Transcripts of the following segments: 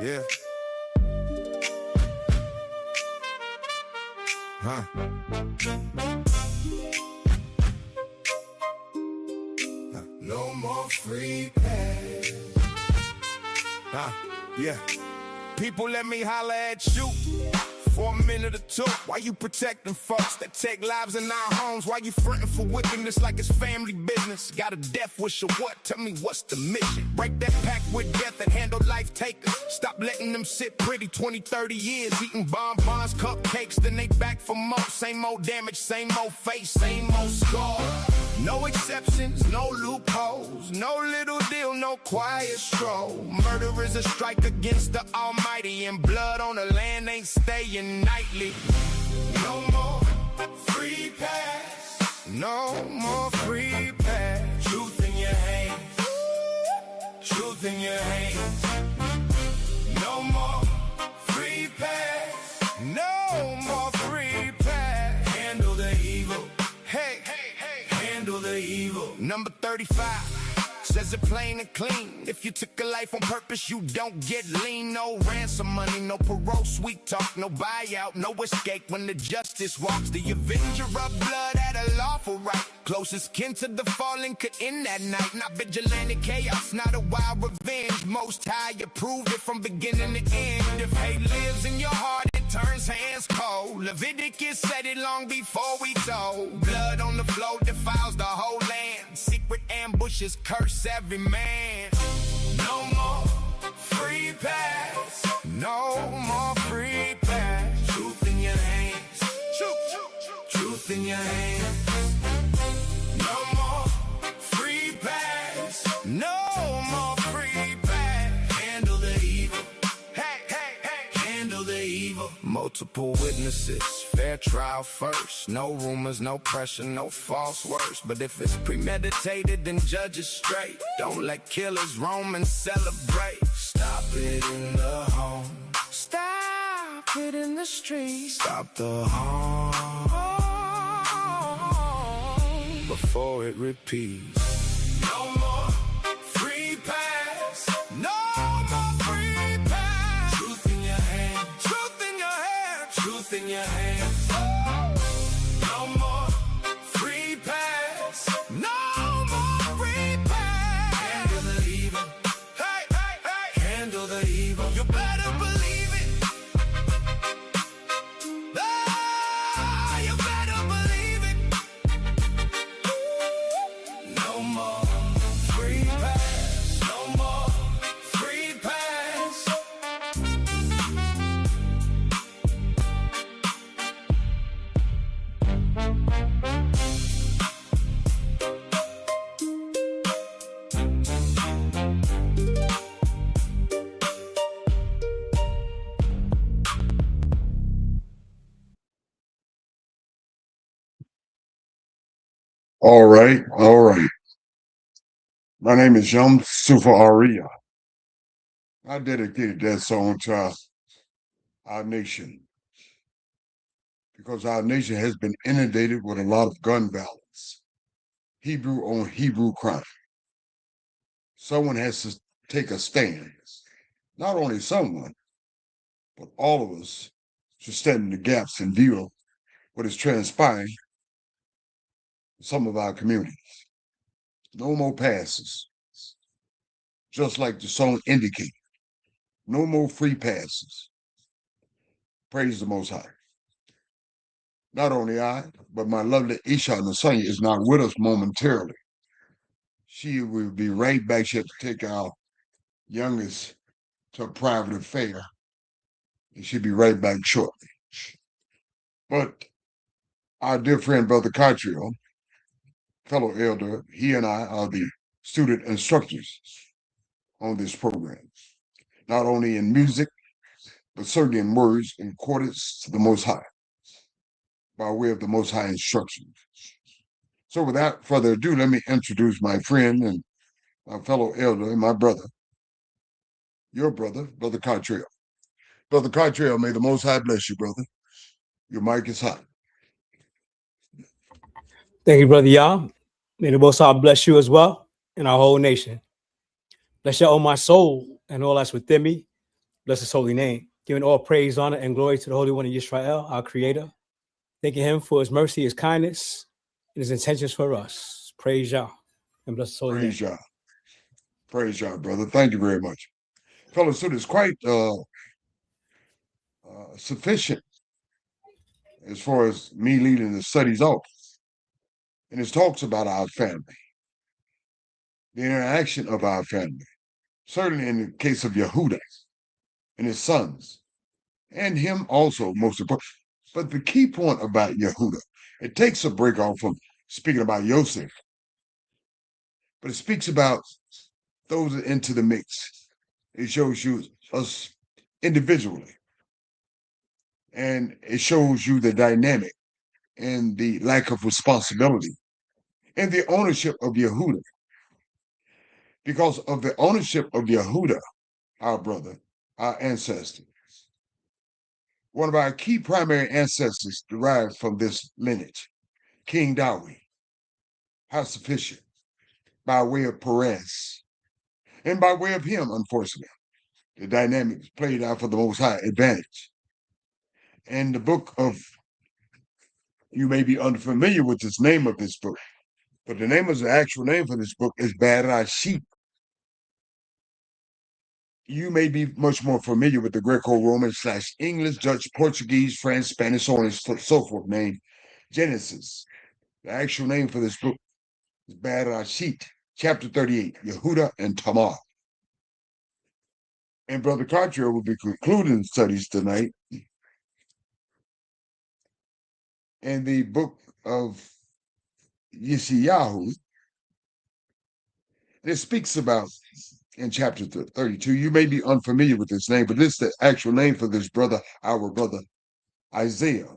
Yeah. Huh. No more free pass. Yeah. People let me holler at you for a minute or two. Why you protecting folks that take lives in our homes? Why you fronting for wickedness like it's family business? Got a death wish or what? Tell me what's the mission? Break that pact with death and handle life takers. Stop letting them sit pretty 20, 30 years eating bonbons, cupcakes, then they back for more. Same old damage, same old face, same old scar. No exceptions, no loopholes, no little deal, no quiet stroll. Murder is a strike against the almighty, and blood on the land ain't staying nightly. No more free pass, no more free pass. Truth in your hands, truth in your hands. No more free pass, no more free pass. Handle the evil, hey. Handle the evil. Number 35 says it plain and clean. If you took a life on purpose, you don't get lean. No ransom money, no parole, sweet talk, no buyout, no escape when the justice walks. The avenger of blood had a lawful right. Closest kin to the fallen could end that night. Not vigilante chaos, not a wild revenge. Most high approved it from beginning to end. If hate lives in your heart, turns hands cold. Leviticus said it long before we told. Blood on the floor defiles the whole land. Secret ambushes curse every man. No more free pass, no more free pass. Truth in your hands, truth in your hands. No more free pass, no more free pass. Handle the evil, handle the evil. Multiple witnesses, fair trial first. No rumors, no pressure, no false words. But if it's premeditated, then judge it straight. Don't let killers roam and celebrate. Stop it in the home, stop it in the street. Stop the harm before it repeats. No more free pass, no more free pass. Truth in your hand, truth in your hand, truth in your hands. No more free pass, no more free pass. Handle the evil, handle the evil. You better believe it. Ah, you better believe it. No more free pass, no more free pass. All right, all right. My name is Yom Sufa Aria. I dedicated that song to our nation because our nation has been inundated with a lot of gun violence, Hebrew on Hebrew crime. Someone has to take a stand. Not only someone, but all of us should stand in the gaps in view of what is transpiring in some of our communities. No more passes, just like the song indicated. No more free passes. Praise the Most High. Not only I, but my lovely Isha Nasanya is not with us momentarily. She will be right back. She had to take our youngest to a private affair, and she'll be right back shortly. But our dear friend, Brother Cottrell, fellow elder, he and I are the student instructors on this program, not only in music, but certainly in words and accordance to the Most High, by way of the Most High instructions. So without further ado, let me introduce my friend and my fellow elder and my brother, your brother, Brother Cottrell. Brother Cottrell, may the Most High bless you, brother. Your mic is hot. Thank you, Brother Yah. May the Most High bless you as well and our whole nation. Bless your, oh my soul, and all that's within me. Bless his holy name. Giving all praise, honor, and glory to the Holy One of Israel, our Creator. Thanking him for his mercy, his kindness, and his intentions for us. Praise Yah and bless his holy name. Praise Yah. Praise Yah, brother. Thank you very much. Fellas, so it's quite sufficient as far as me leading the studies off. And it talks about our family, the interaction of our family. Certainly in the case of Yehuda and his sons, and him also, most important. But the key point about Yehuda, it takes a break off from speaking about Yosef, but it speaks about those into the mix. It shows you us individually, and it shows you the dynamic and the lack of responsibility and the ownership of Yehuda. Because of the ownership of Yehuda, our brother, our ancestor, one of our key primary ancestors derived from this lineage, King Dawi, how sufficient, by way of Perez, and by way of him, unfortunately. The dynamics played out for the Most High advantage. And the book of, you may be unfamiliar with this name of this book, but the name of the actual name for this book is Bereshit. You may be much more familiar with the Greco-Roman / English, Dutch, Portuguese, French, Spanish, so on and so forth name, Genesis. The actual name for this book is Bereshit, chapter 38, Yehuda and Tamar. And Brother Cartier will be concluding studies tonight in the book of Yeshayahu. And it speaks about, in chapter 32, you may be unfamiliar with this name, but this is the actual name for this brother, our brother, Isaiah.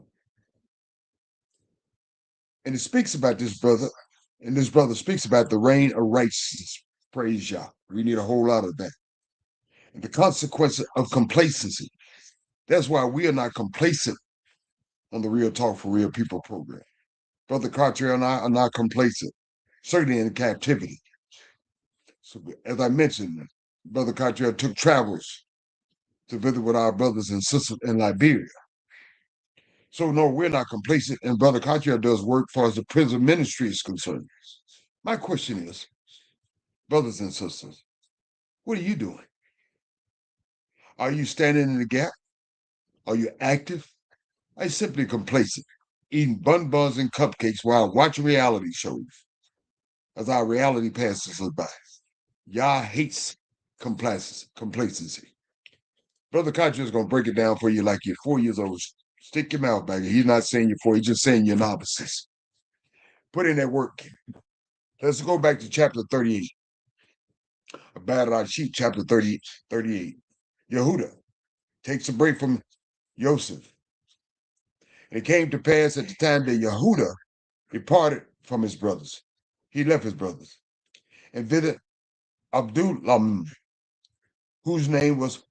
And it speaks about this brother, and this brother speaks about the reign of righteousness. Praise Yah. We need a whole lot of that. And the consequence of complacency. That's why we are not complacent on the Real Talk for Real People program. Brother Cartier and I are not complacent, certainly in captivity. So, as I mentioned, Brother Cartier took travels to visit with our brothers and sisters in Liberia. So, no, we're not complacent, and Brother Cartier does work as far as the prison ministry is concerned. My question is, brothers and sisters, what are you doing? Are you standing in the gap? Are you active? Are you simply complacent, eating buns and cupcakes while watching reality shows as our reality passes us by? Yah hates complacency. Brother Cartier is going to break it down for you like you're 4 years old. Stick your mouth back. He's not saying you're 4, he's just saying you're novices. Put in that work. Let's go back to chapter 38. Bereshit, chapter 38. Yehuda takes a break from Yosef. And it came to pass at the time that Yehuda departed from his brothers. He left his brothers and visited Abdullam, whose name was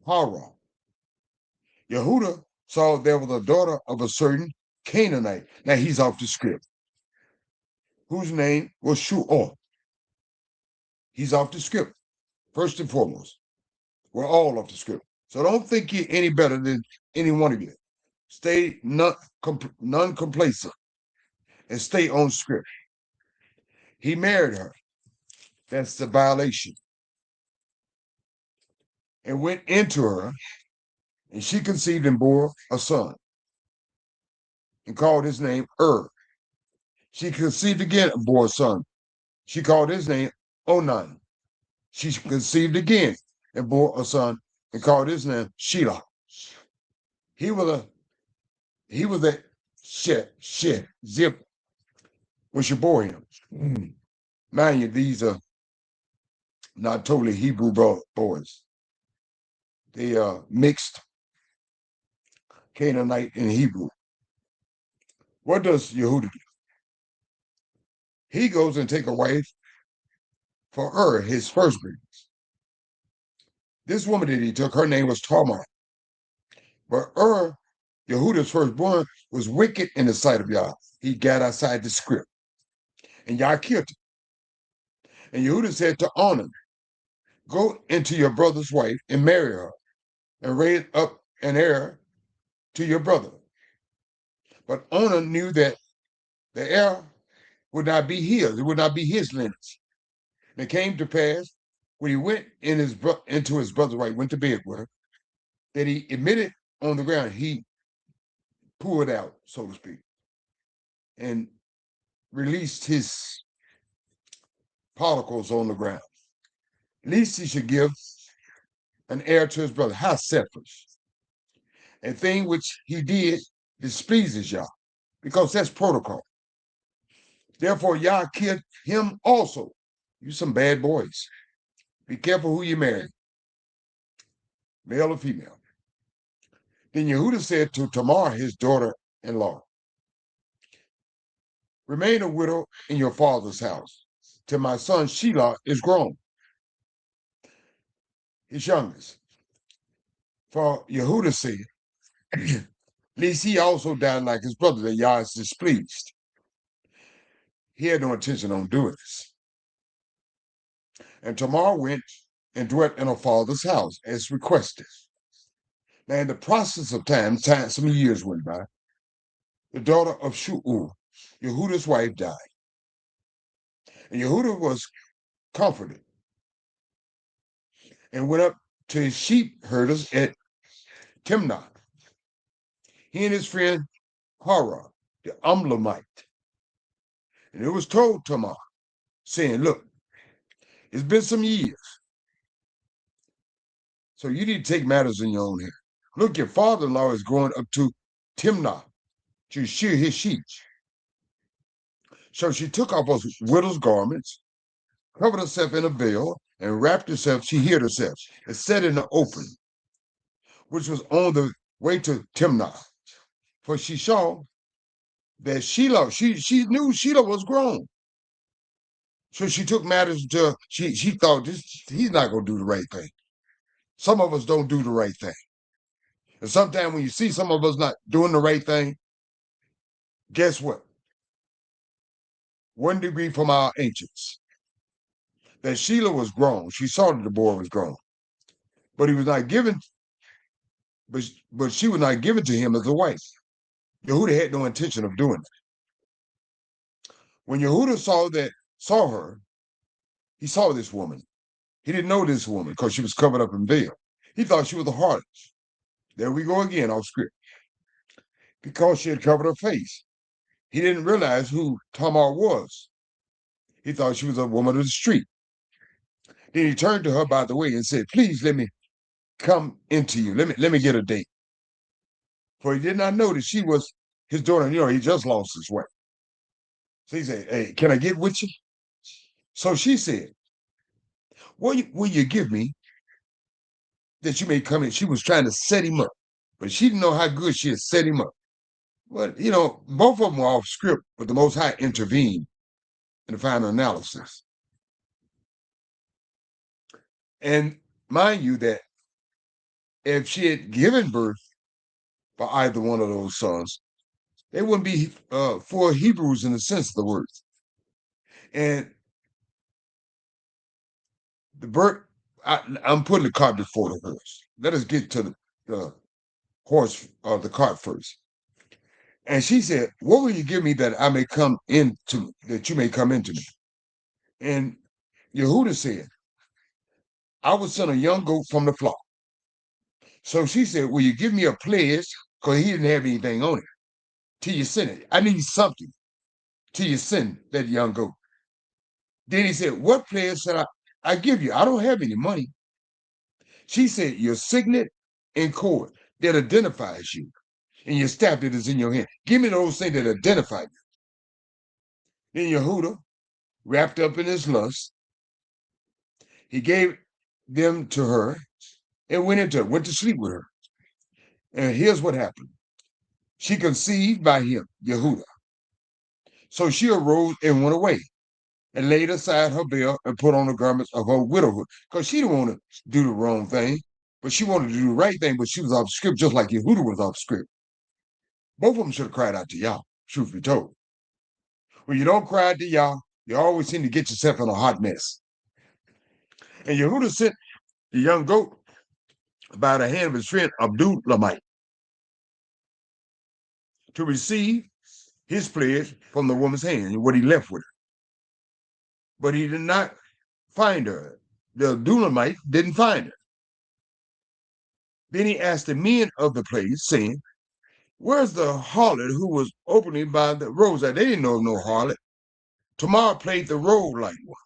Hara. Yehuda saw there was a daughter of a certain Canaanite. Now he's off the script. Whose name was Shu'ah. He's off the script, first and foremost. We're all off the script. So don't think you're any better than any one of you. Stay non-complacent and stay on script. He married her. That's the violation. And went into her, and she conceived and bore a son and called his name She conceived again and bore a son. She called his name Onan. She conceived again and bore a son and called his name Shelah. He was a zip when she bore him. Mind you, these are not totally Hebrew boys. They are mixed Canaanite and Hebrew. What does Yehuda do? He goes and take a wife for his firstborn. This woman that he took, her name was Tamar. But Yehuda's firstborn, was wicked in the sight of Yah. He got outside the script. and Yah killed him. And Yehuda said to Onan, go into your brother's wife and marry her, and raise up an heir to your brother. But Onan knew that the heir would not be his; it would not be his lineage. And it came to pass when he went into his brother's wife, went to bed with her, that he emitted on the ground. He poured out, so to speak, and released his particles on the ground. Least he should give an heir to his brother. How selfish. A thing which he did displeases Yah, because that's protocol. Therefore, Yah killed him also. You some bad boys. Be careful who you marry, male or female. Then Yehuda said to Tamar, his daughter-in-law, remain a widow in your father's house till my son Shelah is grown, his youngest. For Yehuda said, lest he also died like his brother, that Yah is displeased. He had no intention on doing this. And Tamar went and dwelt in her father's house as requested. Now, in the process of time, some years went by. The daughter of Shu'ul, Yehuda's wife, died. And Yehuda was comforted and went up to his sheep herders at Timnah. He and his friend Hara, the Amlamite. And it was told Tamar, saying, look, it's been some years, so you need to take matters in your own hand. Look, your father-in-law is going up to Timnah to shear his sheep. So she took off her widow's garments, covered herself in a veil, and wrapped herself, she hid herself, and sat in the open, which was on the way to Timnah. For she saw that Shelah, she knew Shelah was grown. So she took matters to, she thought, he's not going to do the right thing. Some of us don't do the right thing. And sometimes when you see some of us not doing the right thing, guess what? 1 degree from our ancients. That Shelah was grown. She saw that the boy was grown. But he was not given, but she was not given to him as a wife. Yehuda had no intention of doing it. When Yehuda saw her, he saw this woman. He didn't know this woman because she was covered up in veil. He thought she was a harlot. There we go again off script. Because she had covered her face. He didn't realize who Tamar was. He thought she was a woman of the street. Then he turned to her by the way and said, please let me come into you. Let me get a date. For he did not know that she was his daughter. You know, he just lost his wife. So he said, hey, can I get with you? So she said, will you give me that you may come in? She was trying to set him up, but she didn't know how good she had set him up. But, you know, both of them were off script, but the Most High intervened in the final analysis. And mind you that if she had given birth by either one of those sons, they wouldn't be full Hebrews in the sense of the word. And the birth, I'm putting the cart before the horse. Let us get to the horse or the cart first. And she said, what will you give me that I may come into, that you may come into me? And Yehuda said, I will send a young goat from the flock. So she said, will you give me a pledge? Because he didn't have anything on it. Till you send it. I need something till you send that young goat. Then he said, what pledge should I give you? I don't have any money. She said, your signet and cord that identifies you, and your staff that is in your hand. Give me those things that identify you. Then Yehuda, wrapped up in his lust, he gave them to her and went to sleep with her. And here's what happened. She conceived by him, Yehuda. So she arose and went away and laid aside her veil and put on the garments of her widowhood. Because she didn't want to do the wrong thing, but she wanted to do the right thing, but she was off script just like Yehuda was off script. Both of them should have cried out to Yah, truth be told. When you don't cry out to Yah, You always seem to get yourself in a hot mess. And Yehuda sent the young goat by the hand of his friend Abdullamite to receive his pledge from the woman's hand and what he left with her. But he did not find her. The Abdullamite didn't find her. Then he asked the men of the place, saying, "Where's the harlot who was opening by the roadside?" They didn't know no harlot. Tamar played the role like one.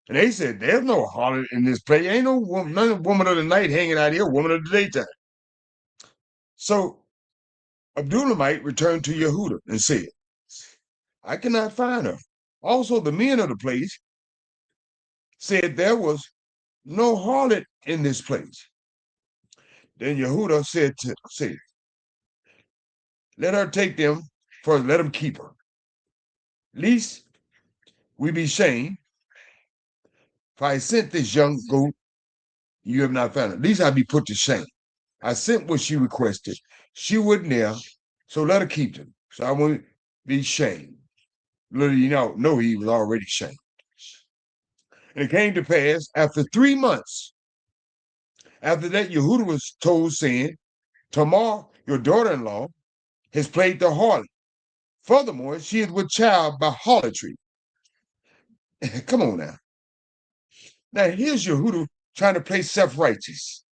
And they said, "There's no harlot in this place. Ain't no woman, none woman of the night hanging out here, woman of the daytime." So Abdullamite returned to Yehuda and said, "I cannot find her." Also, the men of the place said there was no harlot in this place. Then Yehuda said, "Let her take them first, let them keep her. Least we be shamed. If I sent this young goat, you have not found her. At least I be put to shame. I sent what she requested. She wouldn't dare, so let her keep them. So I won't be shamed." Little you know he was already shamed. And it came to pass after 3 months. After that, Yehuda was told, saying, "Tamar, your daughter-in-law, has played the harlot. Furthermore, she is with child by harlotry." Come on now. Now, here's Yehuda trying to play self-righteous.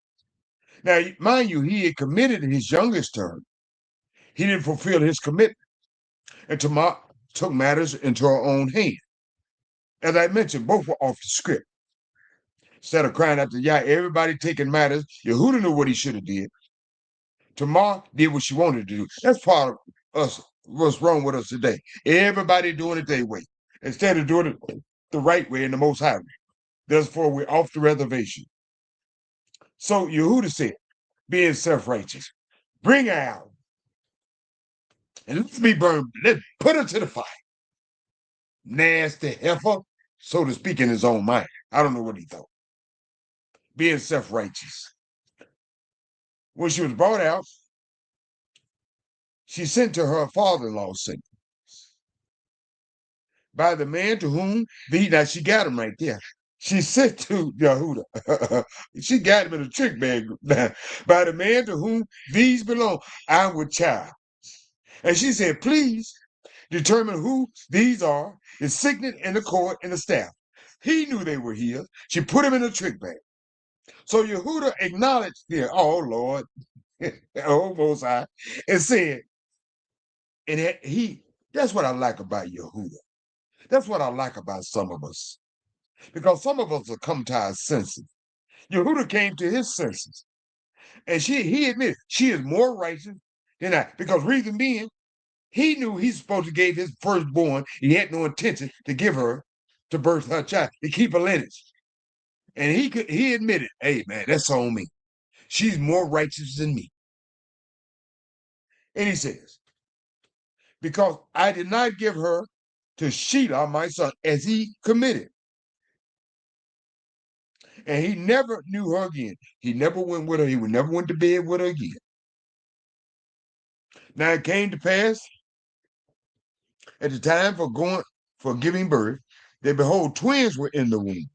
Now, mind you, he had committed his youngest term. He didn't fulfill his commitment. And Tamar took matters into her own hand. As I mentioned, both were off the script. Instead of crying out to Yah, everybody taking matters, Yehuda knew what he should have did. Tamar did what she wanted to do. That's part of us, what's wrong with us today. Everybody doing it their way, instead of doing it the right way in the Most High way. Therefore, we're off the reservation. So Yehuda said, being self-righteous, "Bring her out and let's be burned. Let's put her to the fire." Nasty heifer, so to speak, in his own mind. I don't know what he thought. Being self-righteous. When she was brought out, she sent to her father-in-law, saying, "By the man to whom thee," now she got him right there. She sent to Yehuda. She got him in a trick bag. "By the man to whom these belong, I'm with child." And she said, "Please determine who these are, the signet and the cord and the staff." He knew they were his. She put him in a trick bag. So Yehuda acknowledged there, "Oh Lord," oh Most High, and said, and that's what I like about Yehuda. That's what I like about some of us. Because some of us will come to our senses. Yehuda came to his senses. And he admitted she is more righteous than I. Because reason being, he knew he's supposed to give his firstborn. He had no intention to give her to birth her child, to keep her lineage. And he admitted, "Hey man, that's on me. She's more righteous than me." And he says, "Because I did not give her to Shelah, my son, as he committed." And he never knew her again. He never went with her. He would never went to bed with her again. Now it came to pass at the time for giving birth, that behold, twins were in the womb.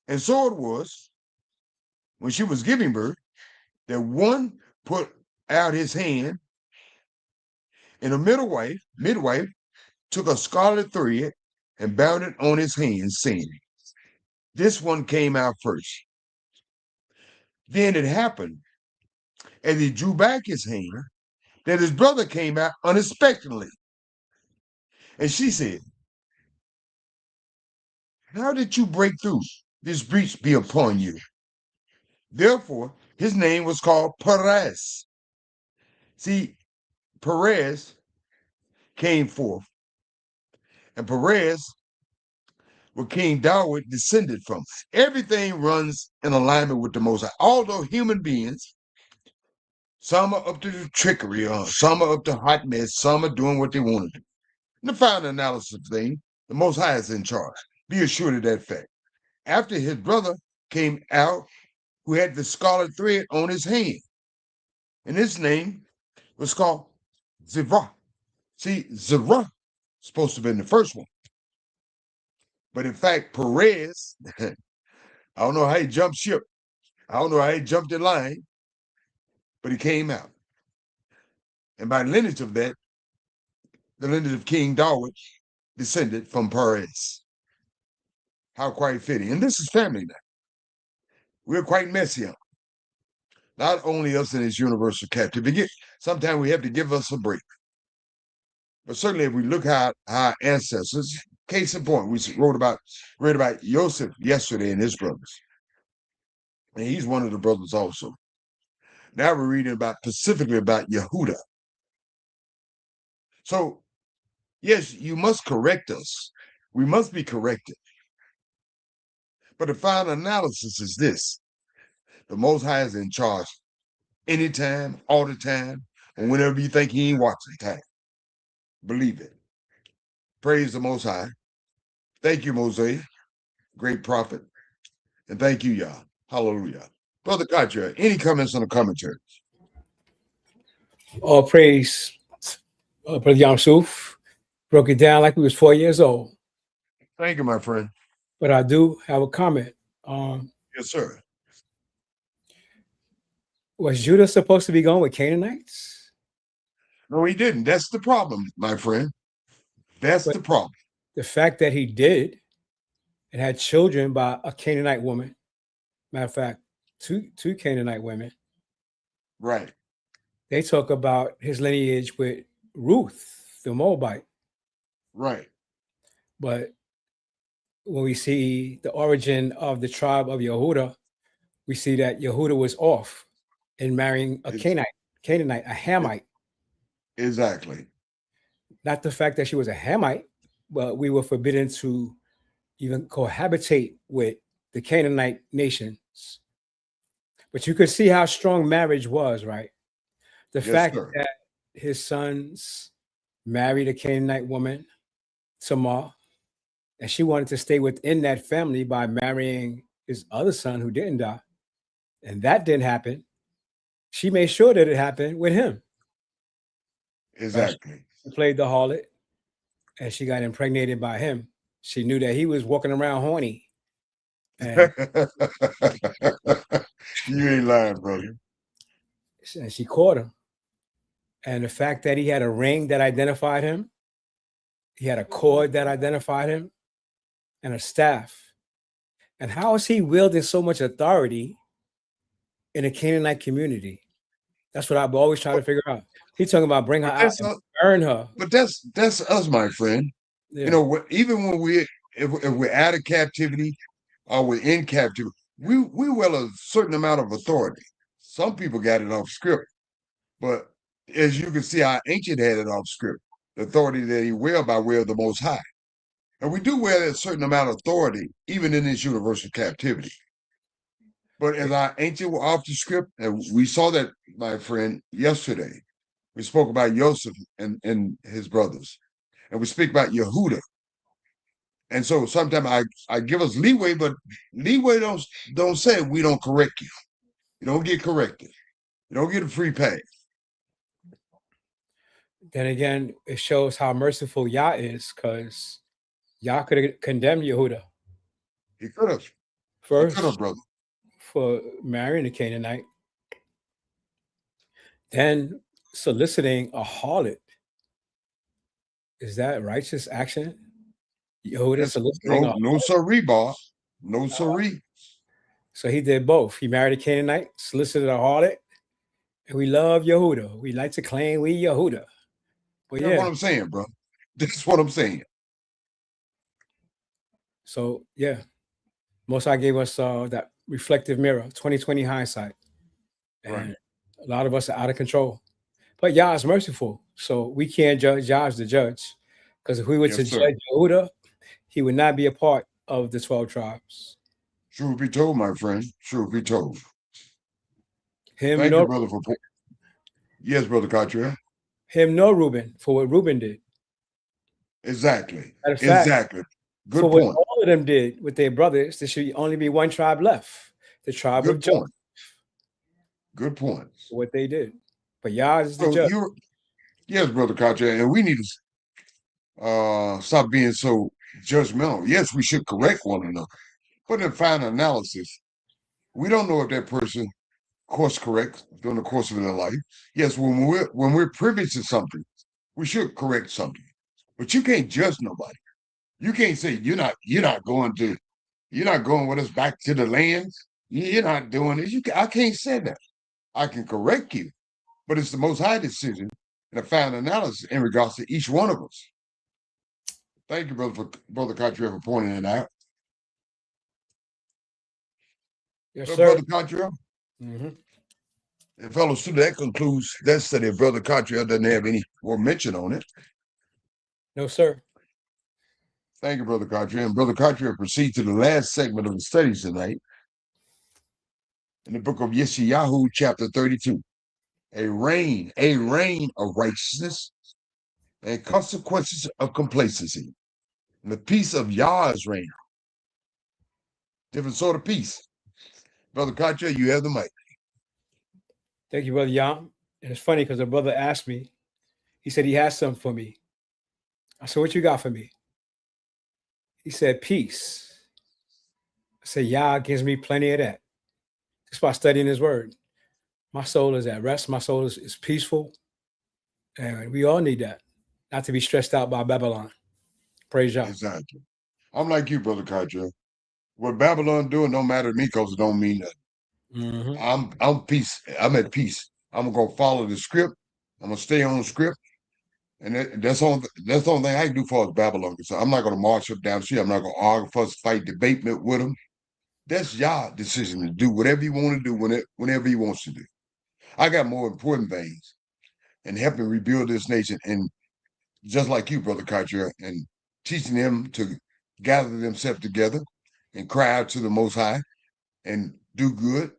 And so it was, when she was giving birth, that one put out his hand, and the midwife took a scarlet thread and bound it on his hand, saying, "This one came out first." Then it happened, as he drew back his hand, that his brother came out unexpectedly. And she said, "How did you break through? This breach be upon you." Therefore, his name was called Perez. See, Perez came forth, and Perez, where King David descended from. Everything runs in alignment with the Most High. Although human beings, some are up to the trickery, some are up to hot mess, some are doing what they want to do. In the final analysis of things, the Most High is in charge. Be assured of that fact. After his brother came out, who had the scarlet thread on his hand, and his name was called Zerah. See, Zerah supposed to have been the first one. But in fact, Perez, I don't know how he jumped ship. I don't know how he jumped in line, but he came out. And by lineage of that, the lineage of King David descended from Perez. How quite fitting. And this is family now. We're quite messy up. Not only us in this universal captivity. Sometimes we have to give us a break. But certainly if we look at our ancestors, case in point, we read about Joseph yesterday and his brothers. And he's one of the brothers also. Now we're reading specifically about Yehuda. So, yes, you must correct us. We must be corrected. But the final analysis is this. The Most High is in charge anytime, all the time, and whenever you think he ain't watching time. Believe it. Praise the Most High. Thank you, Mosaic, great prophet. And thank you, Yah. Hallelujah. Brother Katya, any comments on the commentary? All praise, Brother Yamsuf. Broke it down like we was 4 years old. Thank you, my friend. But I do have a comment. Yes, sir. Was Judah supposed to be going with Canaanites? No, he didn't. That's the problem, my friend. That's the problem. The fact that he did and had children by a Canaanite woman, matter of fact, two Canaanite women. Right. They talk about his lineage with Ruth, the Moabite. Right. But when we see the origin of the tribe of Yehuda, we see that Yehuda was off in marrying a Canaanite, a Hamite. Exactly. Not the fact that she was a Hamite, but we were forbidden to even cohabitate with the Canaanite nations. But you could see how strong marriage was, right? The fact that his sons married a Canaanite woman, Tamar, and she wanted to stay within that family by marrying his other son who didn't die. And that didn't happen. She made sure that it happened with him. Exactly. She played the harlot and she got impregnated by him. She knew that he was walking around horny. And you ain't lying, brother. And she caught him. And the fact that he had a ring that identified him, he had a cord that identified him, and a staff. And how is he wielding so much authority in a Canaanite community? That's what I've always tried to figure out. He's talking about bring her out and burn her. But that's us, my friend. Yeah. You know, even when if we're out of captivity or we're in captivity, we wield a certain amount of authority. Some people got it off script, but as you can see, our ancient had it off script. The authority that he wield by way of the Most High. And we do wear a certain amount of authority, even in this universal captivity. But as our ancient were off the script, and we saw that, my friend, yesterday. We spoke about Joseph and his brothers. And we speak about Yehuda. And so sometimes I give us leeway, but leeway don't say we don't correct you. You don't get corrected. You don't get a free pass. Then again, it shows how merciful Yah is, because Yah could have condemned Yehuda. He could have. First, he could have, brother. For marrying a Canaanite. Then soliciting a harlot. Is that righteous action? Yehuda soliciting no siree, boss. No siree. So he did both. He married a Canaanite, solicited a harlot, and we love Yehuda. We like to claim we Yehuda. But That's what I'm saying, bro. That's what I'm saying. So yeah, Most High gave us that reflective mirror, 20/20 hindsight, and right. A lot of us are out of control. But Yah is merciful, so we can't judge Yah as the judge, because if we were to judge Yehuda, he would not be a part of the 12 tribes. Truth be told, my friend. Truth be told. Him, Thank you, brother, for. Yes, brother Cottrell. Him nor Reuben for what Reuben did. Exactly. Fact, exactly. Good for point. What all of them did with their brothers, there should only be one tribe left, the tribe of Joseph. Good point. What they did. But Yah is the judge. Yes, brother Cottrell, and we need to. stop being so judgmental. Yes, we should correct one another, but in final analysis, we don't know if that person course corrects during the course of their life. Yes, when we're privy to something, we should correct something. But you can't judge nobody. You can't say you're not going with us back to the lands. You're not doing this. I can't say that. I can correct you, but it's the Most High decision and a final analysis in regards to each one of us. Thank you, brother Cottrell, for pointing it out. Yes, But sir. Brother Cottrell, Mm-hmm. and fellows, so that concludes that study. Brother Cottrell doesn't have any more mention on it. No, sir. Thank you, Brother Cottrell. And Brother Cottrell proceed to the last segment of the studies tonight in the book of Yeshayahu, chapter 32. A reign of righteousness and consequences of complacency. And the peace of Yah's reign. Different sort of peace. Brother Cottrell, you have the mic. Thank you, Brother Yam. And it's funny because the brother asked me, he said he has something for me. I said, what you got for me? He said, peace. I said, Yah gives me plenty of that. Just by studying his word. My soul is at rest. My soul is peaceful. And we all need that. Not to be stressed out by Babylon. Praise Yah. Exactly. I'm like you, Brother Cottrell. What Babylon doing don't matter to me because it don't mean nothing. Mm-hmm. I'm peace. I'm at peace. I'm gonna follow the script. I'm gonna stay on the script. And that's the only thing I can do for us Babylon. So I'm not gonna march up down the street. I'm not gonna argue, fuss, fight, debate with them. That's y'all decision to do whatever you want to do whenever he wants to do. I got more important things and helping rebuild this nation. And just like you, Brother Cottrell, and teaching them to gather themselves together and cry out to the Most High and do good.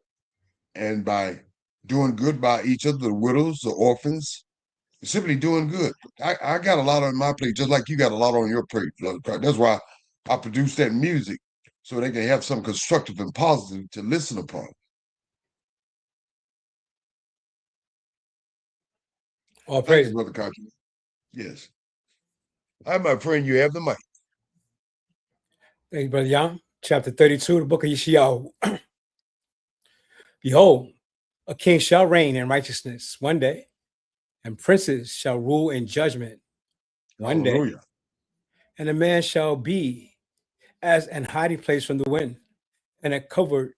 And by doing good by each other, the widows, the orphans, simply doing good. I got a lot on my plate, just like you got a lot on your plate. That's why I produce that music so they can have something constructive and positive to listen upon. All Thank praise. you, Brother Cottrell. Yes. Hi, my friend, you have the mic. Thank you, Brother Yam. Chapter 32, the book of Yeshayahu. Behold, a king shall reign in righteousness one day, and princes shall rule in judgment one day. Hallelujah. And a man shall be as an hiding place from the wind, and a covert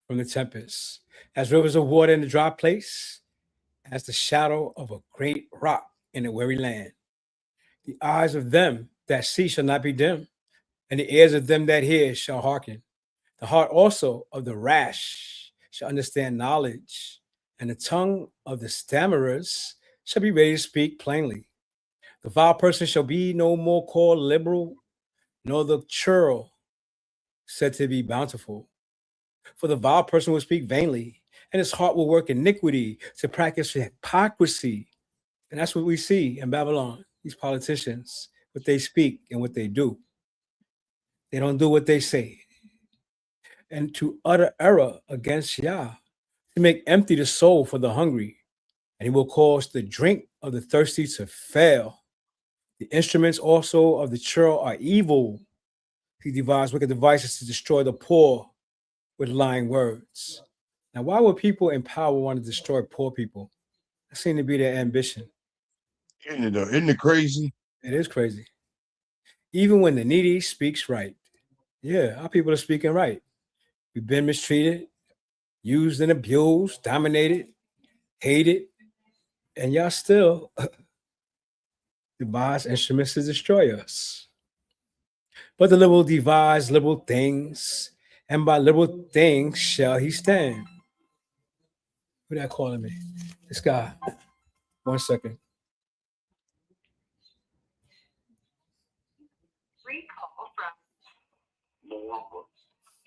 from the tempest, as rivers of water in a dry place, as the shadow of a great rock in a weary land. The eyes of them that see shall not be dim, and the ears of them that hear shall hearken. The heart also of the rash shall understand knowledge, and the tongue of the stammerers shall be ready to speak plainly. The vile person shall be no more called liberal, nor the churl said to be bountiful. For the vile person will speak vainly, and his heart will work iniquity to practice hypocrisy. And that's what we see in Babylon, these politicians, what they speak and what they do. They don't do what they say. And to utter error against Yah, to make empty the soul for the hungry, and he will cause the drink of the thirsty to fail. The instruments also of the churl are evil. He devised wicked devices to destroy the poor with lying words. Now, why would people in power want to destroy poor people? That seems to be their ambition. Isn't it crazy? It is crazy. Even when the needy speaks right. Yeah, our people are speaking right. We've been mistreated, used and abused, dominated, hated, and y'all still devise instruments to destroy us. But the liberal devise liberal things, and by liberal things shall he stand. Who that calling me? This guy. 1 second. Recall from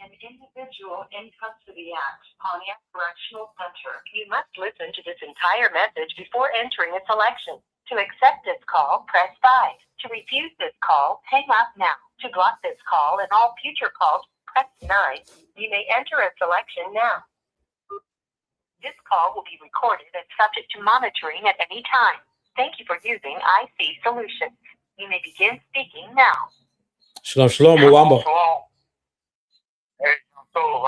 an individual in custody at Pontiac Correctional Center. You must listen to this entire message before entering a selection. To accept this call, press 5. To refuse this call, hang up now. To block this call and all future calls, press 9. You may enter a selection now. This call will be recorded and subject to monitoring at any time. Thank you for using IC Solutions. You may begin speaking now. Shalom, shalom, Muwamba. Shalom. Hey, I'm told.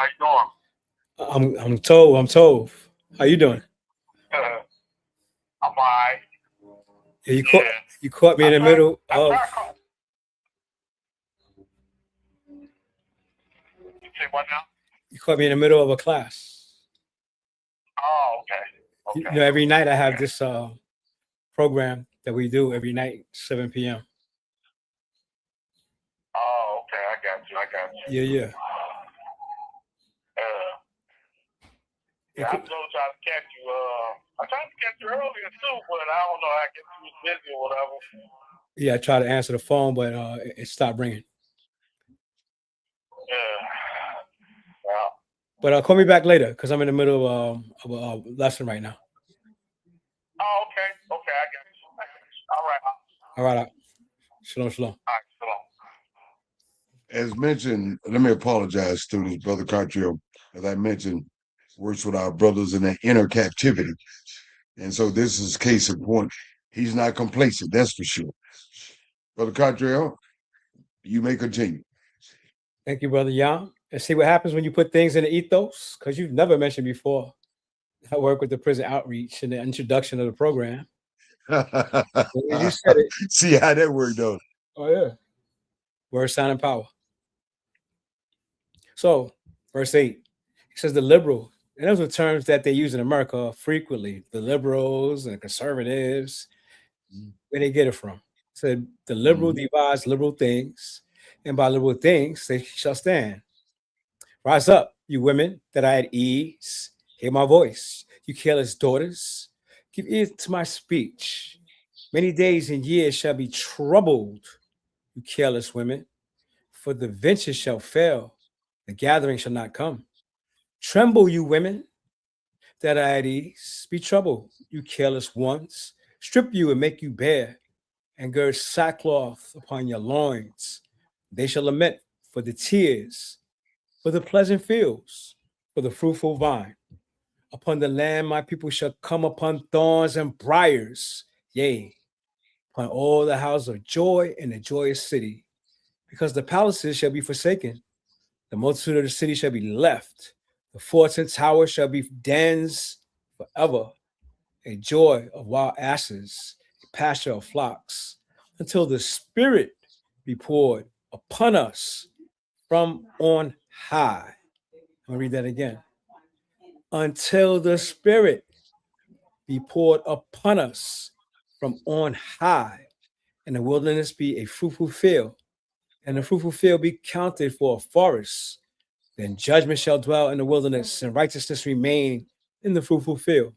How you doing? I'm told. How you doing? I'm alright. Yeah, Yeah. you caught me in the middle I of tried calling. You say what now? you caught me in the middle of a class. Oh, okay. You Okay. know, every night I have this program that we do every night, 7 p.m. Oh, okay. I got you. Yeah. Yeah, I was trying to catch you. I tried to catch you earlier too, but I don't know. I guess you was busy or whatever. Yeah, I tried to answer the phone, but it stopped ringing. Yeah. Well, But call me back later because I'm in the middle of a lesson right now. oh, okay. Okay, I got you. All right. All right. Shalom, shalom. All right. Shalom. As mentioned, let me apologize to this brother Cartrio. As I mentioned, works with our brothers in the inner captivity. And so this is case in point. He's not complacent, that's for sure. Brother Cartrio, you may continue. Thank you, Brother Yam. And see what happens when you put things in the ethos, because you've never mentioned before. I work with the prison outreach and the introduction of the program. You said it. See how that worked out. Oh, yeah. Word, sign, and power. So, verse 8, it says the liberal, and those are terms that they use in America frequently. The liberals and conservatives, where they get it from. It said the liberal devise liberal things, and by liberal things they shall stand. Rise up, you women that are at ease. Hear my voice, you careless daughters. Give ear to my speech. Many days and years shall be troubled, you careless women, for the venture shall fail, the gathering shall not come. Tremble, you women that are at ease. Be troubled, you careless ones. Strip you and make you bare, and gird sackcloth upon your loins. They shall lament for the tears, for the pleasant fields, for the fruitful vine. Upon the land my people shall come upon thorns and briars, yea, upon all the houses of joy in the joyous city, because the palaces shall be forsaken, the multitude of the city shall be left, the forts and towers shall be dens forever, a joy of wild asses, a pasture of flocks, until the Spirit be poured upon us from on high. I'm going to read that again. Until the Spirit be poured upon us from on high, and the wilderness be a fruitful field, and the fruitful field be counted for a forest. Then judgment shall dwell in the wilderness, and righteousness remain in the fruitful field.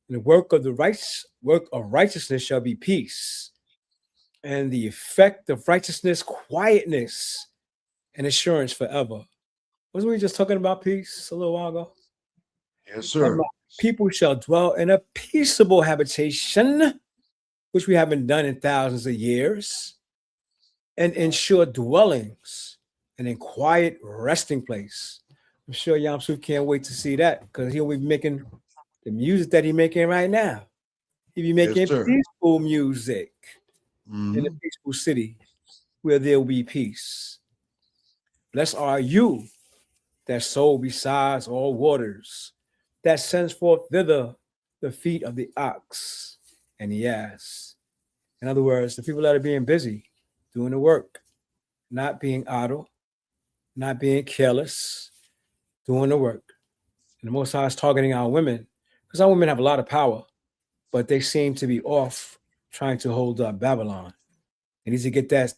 And the work of righteousness shall be peace, and the effect of righteousness, quietness, and assurance forever. Wasn't we just talking about peace a little while ago? Yes, sir. People shall dwell in a peaceable habitation, which we haven't done in thousands of years, and in sure dwellings, and in quiet resting place. I'm sure Yamsuf can't wait to see that, because he'll be making the music that he's making right now. He'll be making peaceful music in a peaceful city where there will be peace. Blessed are you that soul besides all waters, that sends forth thither the feet of the ox and the ass. In other words, the people that are being busy doing the work, not being idle, not being careless, doing the work. And the Most High is targeting our women, because our women have a lot of power, but they seem to be off trying to hold up Babylon. They need to get that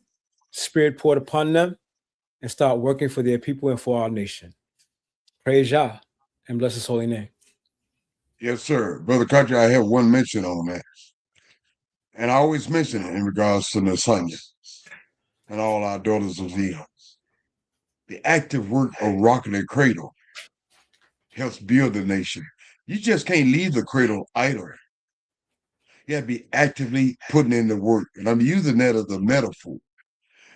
spirit poured upon them and start working for their people and for our nation. Praise Yah and bless his holy name. Yes, sir. Brother Country, I have one mention on that. And I always mention it in regards to Nasanya and all our daughters of Zion. The active work of rocking the cradle helps build the nation. You just can't leave the cradle idle. You have to be actively putting in the work. And I'm using that as a metaphor.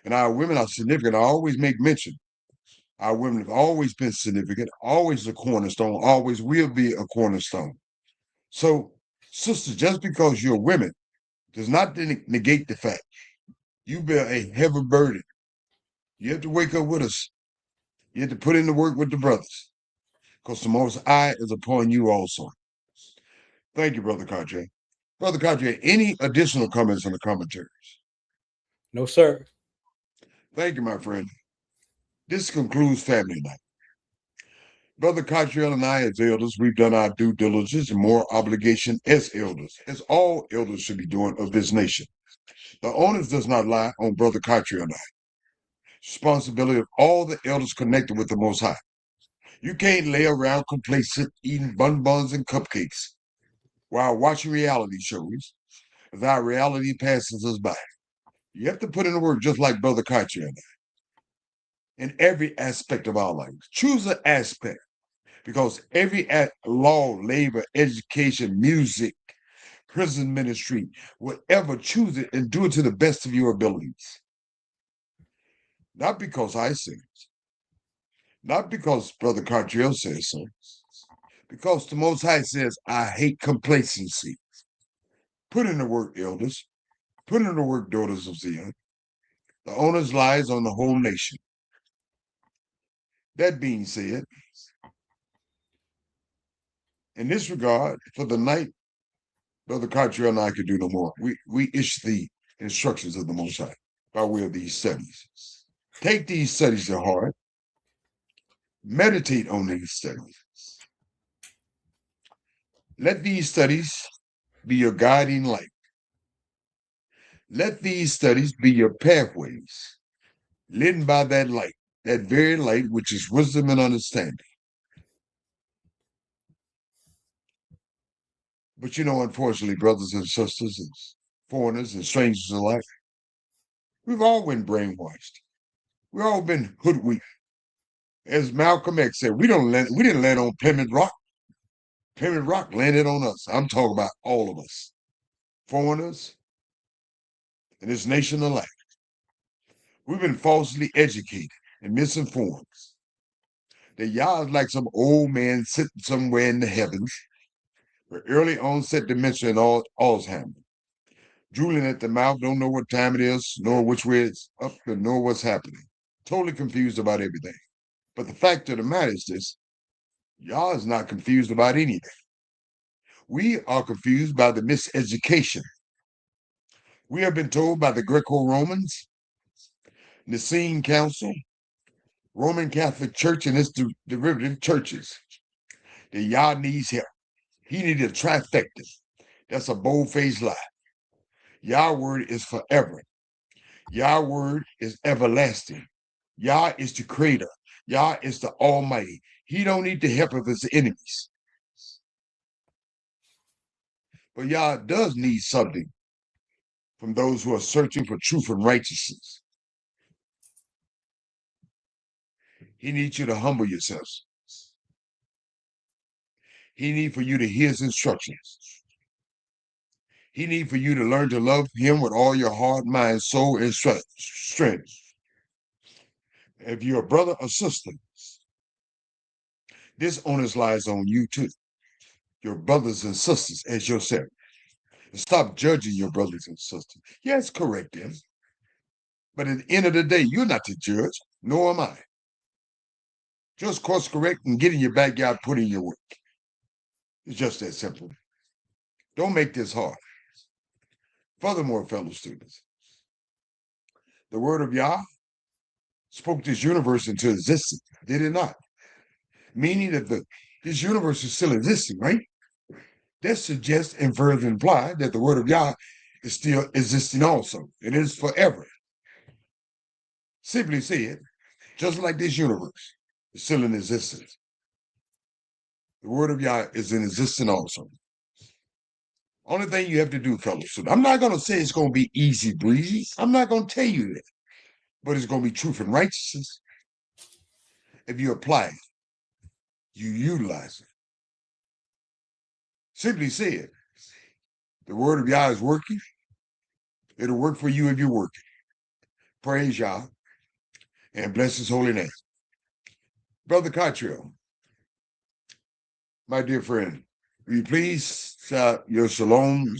And our women are significant. I always make mention. Our women have always been significant, always a cornerstone, always will be a cornerstone. So, sister, just because you're women does not negate the fact You bear a heavy burden. You have to wake up with us. You have to put in the work with the brothers, because the Most High is upon you also. Thank you, Brother Cartier. Brother Cartier, any additional comments in the commentaries? No, sir. Thank you, my friend. This concludes family night. Brother Cottrell and I, as elders, we've done our due diligence and more obligation as elders, as all elders should be doing of this nation. The onus does not lie on Brother Cottrell and I. Responsibility of all the elders connected with the Most High. You can't lay around complacent eating bonbons and cupcakes while watching reality shows as our reality passes us by. You have to put in the work just like Brother Cottrell and I in every aspect of our lives. Choose an aspect, because every law, labor, education, music, prison ministry, whatever, choose it and do it to the best of your abilities. Not because I say it, not because Brother Cartier says so, because the Most High says, I hate complacency. Put in the work, elders. Put in the work, daughters of Zion. The onus lies on the whole nation. That being said, in this regard, for the night, Brother Cartier and I could do no more. We issue the instructions of the Most High by way of these studies. Take these studies to heart. Meditate on these studies. Let these studies be your guiding light. Let these studies be your pathways, lit by that light, that very light which is wisdom and understanding. But unfortunately, brothers and sisters, and foreigners and strangers alike, we've all been brainwashed. We've all been hoodwinked. As Malcolm X said, we didn't land on Plymouth Rock. Plymouth Rock landed on us. I'm talking about all of us, foreigners and this nation alike. We've been falsely educated and misinformed. That Yah is like some old man sitting somewhere in the heavens with early onset dementia and Alzheimer. Drooling at the mouth, don't know what time it is, nor which way it's up, and nor what's happening. Totally confused about everything. But the fact of the matter is this: Yah is not confused about anything. We are confused by the miseducation. We have been told by the Greco-Romans, Nicene Council, Roman Catholic Church, and its derivative churches that Yah needs help. He needed a trifecta. That's a bold-faced lie. Yah word is forever. Yah word is everlasting. Yah is the creator. Yah is the almighty. He don't need the help of his enemies. But Yah does need something from those who are searching for truth and righteousness. He needs you to humble yourselves. He needs for you to hear his instructions. He needs for you to learn to love him with all your heart, mind, soul, and strength. If you're a brother or sister, this onus lies on you too, your brothers and sisters as yourself. And stop judging your brothers and sisters. Yes, correct them. But at the end of the day, you're not the judge, nor am I. Just course correct and get in your backyard, put in your work. It's just that simple. Don't make this hard. Furthermore, fellow students, the word of Yah spoke this universe into existence, did it not? Meaning that this universe is still existing, right? That suggests and further imply that the word of Yah is still existing also. It is forever. Simply said, just like this universe is still in existence, the word of Yah is in existence also. Only thing you have to do, fellows, so I'm not going to say it's going to be easy breezy. I'm not going to tell you that. But it's going to be truth and righteousness. If you apply it, you utilize it. Simply said, the word of Yah is working. It'll work for you if you work it. Praise Yah and bless his holy name. Brother Cottrell, my dear friend, will you please shout your shalom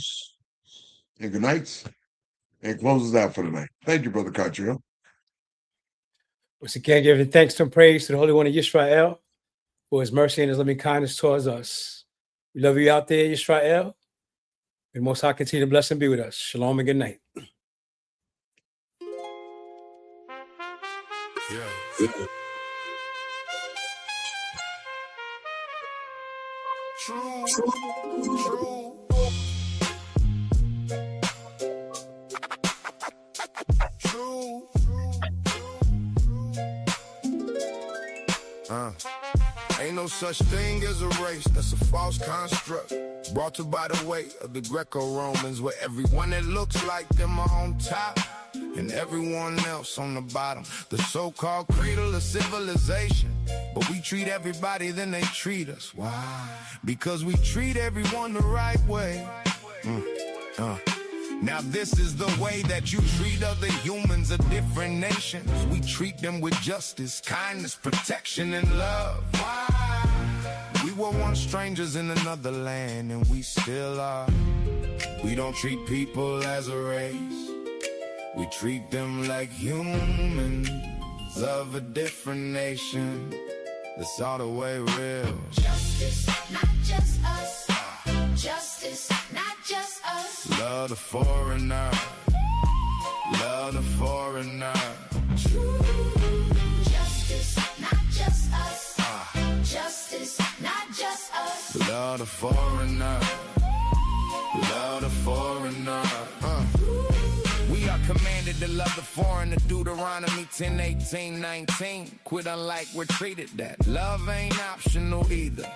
and good nights? and closes out for the night. Thank you, Brother Cottrell. Once again, giving thanks and praise to the Holy One of Yisrael for his mercy and his loving kindness towards us. We love you out there, Yisrael. May the Most High continue to bless and be with us. Shalom and good night. Yeah. True. Ain't no such thing as a race, that's a false construct. Brought to by the weight of the Greco-Romans, where everyone that looks like them are on top and everyone else on the bottom. The so-called cradle of civilization, but we treat everybody then they treat us. Why? Because we treat everyone the right way. Now this is the way that you treat other humans of different nations. We treat them with justice, kindness, protection, and love. Why? We were once strangers in another land, and we still are. We don't treat people as a race. We treat them like humans of a different nation. That's all the way real. Justice, not just us. Justice, not just us. Love the foreigner. Love the foreigner. True. Justice, not just us. Justice, not just us. Love the foreigner. Love the foreigner. We are commanded to love the foreigner. Deuteronomy 10:18-19. Quit unlike we're treated that. Love ain't optional either.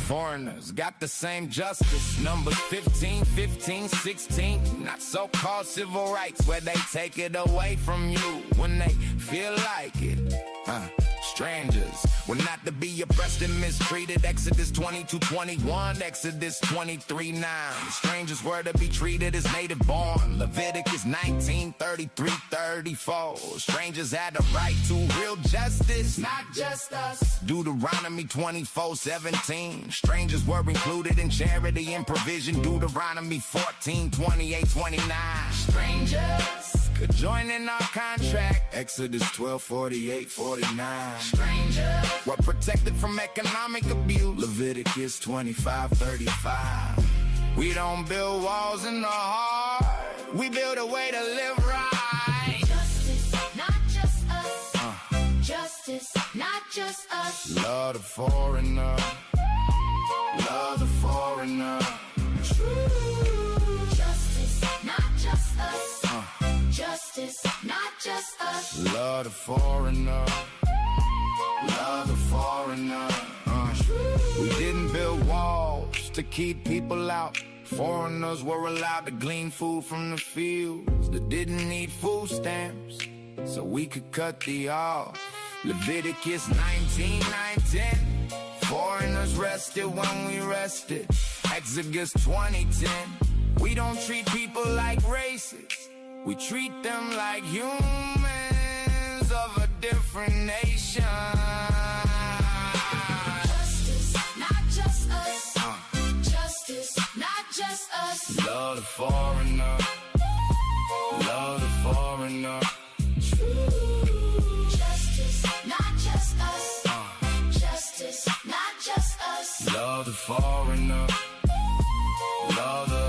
Foreigners got the same justice. Numbers 15:15-16. Not so-called civil rights, where they take it away from you when they feel like it. Strangers were not to be oppressed and mistreated. Exodus 22:21, Exodus 23:9. Strangers were to be treated as native born. Leviticus 19:33-34. Strangers had a right to real justice, Not just us. Deuteronomy 24:17. Strangers were included in charity and provision. Deuteronomy 14:28-29. Strangers. Could join in our contract. Exodus 12:48-49. Strangers. Were protected from economic abuse. Leviticus 25:35. We don't build walls in the heart. We build a way to live right. Justice, not just us. Justice, not just us. Love the foreigner. Love the foreigner. True. Justice, not just us. Justice, not just us. Love the foreigner. Love the foreigner. We didn't build walls to keep people out. Foreigners were allowed to glean food from the fields that didn't need food stamps, so we could cut the off. Leviticus 19:9-10. Foreigners rested when we rested. Exodus 20:10. We don't treat people like racists. We treat them like humans of a different nation. Justice, not just us. Justice, not just us. Love the foreigner. Love the foreigner. True. Justice, not just us. Justice, not just us. Love the foreigner. Love the